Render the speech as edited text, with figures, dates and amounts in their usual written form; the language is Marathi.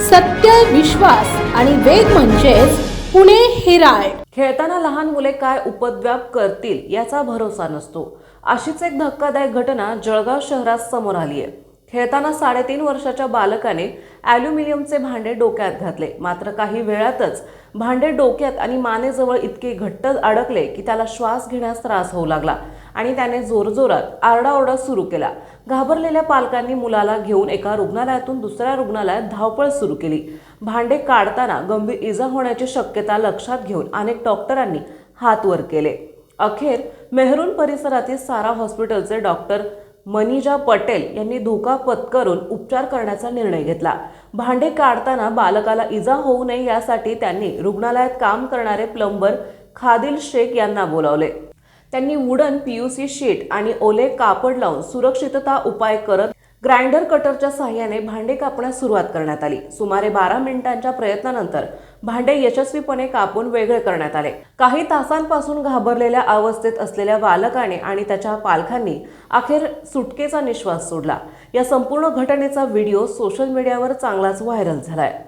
सत्य, विश्वास आणि वेग म्हणजेच पुणे हेराल्ड. खेळताना लहान मुले काय उपद्व्याप करतील याचा भरोसा नसतो. अशीच एक धक्कादायक घटना जळगाव शहरात समोर आली आहे. खेळताना 3.5 वर्षाच्या बालकाने ॲल्युमिनियमचे भांडे डोक्यात घातले. मात्र काही वेळातच भांडे डोक्यात आणि मानेजवळ इतके घट्ट अडकले की त्याला श्वास घेण्यास त्रास होऊ लागला आणि त्याने जोरजोरात आरडाओरडा सुरू केला. घाबरलेल्या पालकांनी मुलाला घेऊन एका रुग्णालयातून दुसऱ्या रुग्णालयात धावपळ सुरू केली. भांडे काढताना गंभीर इजा होण्याची शक्यता लक्षात घेऊन अनेक डॉक्टरांनी हात वर केले. अखेर मेहरून परिसरातील सारा हॉस्पिटलचे डॉक्टर मनीजा पटेल यांनी धोका पत्करून उपचार करण्याचा निर्णय घेतला. भांडे काढताना बालकाला इजा होऊ नये यासाठी त्यांनी रुग्णालयात काम करणारे प्लंबर खादिल शेख यांना बोलावले. त्यांनी वुडन पीयूसी शीट आणि ओले कापड लावून सुरक्षितता उपाय करत ग्राइंडर कटरच्या साहाय्याने भांडे कापण्यास सुरुवात करण्यात आली. सुमारे 12 मिनिटांच्या प्रयत्नानंतर भांडे यशस्वीपणे कापून वेगळे करण्यात आले. काही तासांपासून घाबरलेल्या अवस्थेत असलेल्या बालकाने आणि त्याच्या पालकांनी अखेर सुटकेचा निश्वास सोडला. या संपूर्ण घटनेचा व्हिडिओ सोशल मीडियावर चांगलाच व्हायरल झालाय.